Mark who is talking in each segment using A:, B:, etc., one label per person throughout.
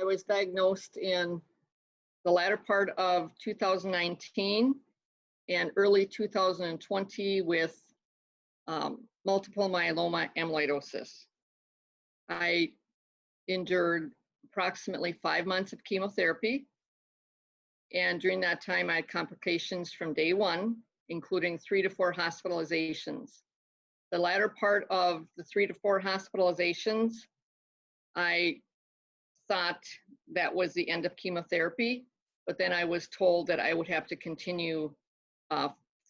A: I was diagnosed in the latter part of 2019 and early 2020 with multiple myeloma amyloidosis. I endured approximately 5 months of chemotherapy, and during that time I had complications from day one, including 3 to 4 hospitalizations. The latter part of the 3 to 4 hospitalizations, I thought that was the end of chemotherapy, but then I was told that I would have to continue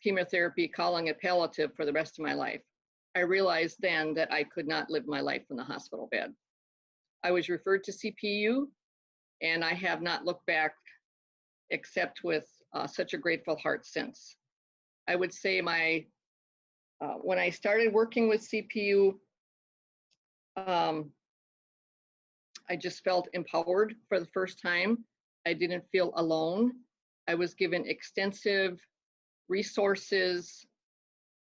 A: chemotherapy, calling it palliative, for the rest of my life. I realized then that I could not live my life in the hospital bed. I was referred to CPU, and I have not looked back except with such a grateful heart since. I would say when I started working with CPU, I just felt empowered for the first time. I didn't feel alone. I was given extensive resources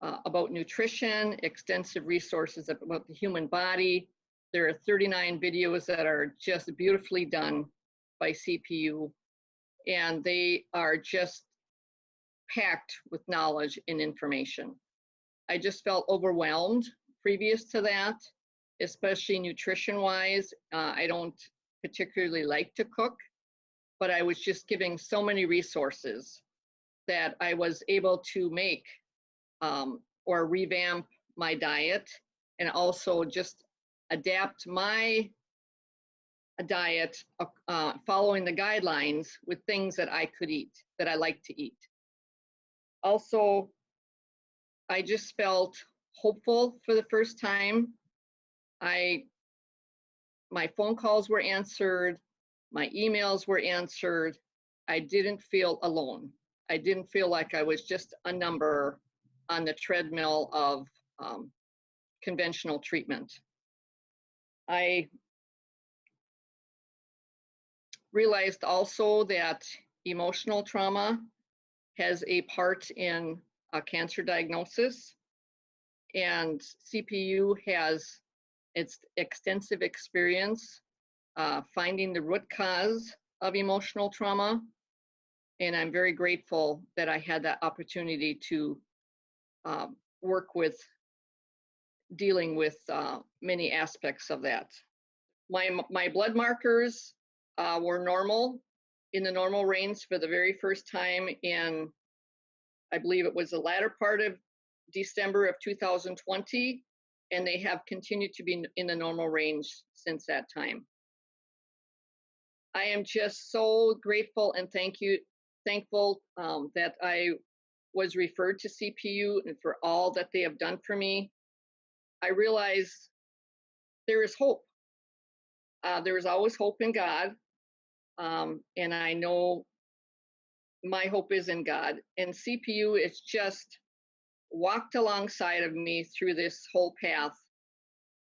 A: about nutrition, extensive resources about the human body. There are 39 videos that are just beautifully done by CPU, and they are just packed with knowledge and information. I just felt overwhelmed previous to that, especially nutrition-wise. I don't particularly like to cook, but I was just giving so many resources that I was able to make or revamp my diet, and also just adapt my diet following the guidelines with things that I could eat, that I like to eat. Also, I just felt hopeful for the first time. My phone calls were answered, my emails were answered. I didn't feel alone. I didn't feel like I was just a number on the treadmill of conventional treatment. I realized also that emotional trauma has a part in a cancer diagnosis, and CPU has its extensive experience finding the root cause of emotional trauma, and I'm very grateful that I had that opportunity to work with dealing with many aspects of that. My blood markers were normal, in the normal range for the very first time in, I believe it was the latter part of December of 2020, and they have continued to be in the normal range since that time. I am just so grateful and thankful that I was referred to CPU and for all that they have done for me. I realize there is hope. There is always hope in God, and I know my hope is in God. And CPU is just walked alongside of me through this whole path.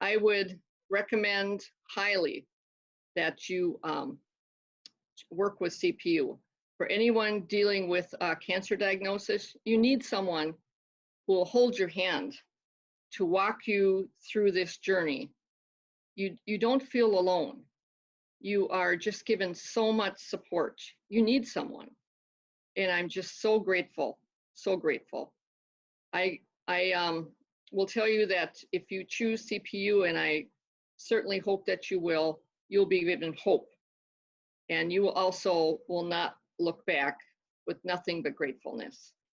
A: I would recommend highly that you work with CPU. For anyone dealing with cancer diagnosis, you need someone who will hold your hand to walk you through this journey. You don't feel alone. You are just given so much support. You need someone. And I'm just so grateful, so grateful. I will tell you that if you choose CPU, and I certainly hope that you will, you'll be given hope. And you also will not look back with nothing but gratefulness.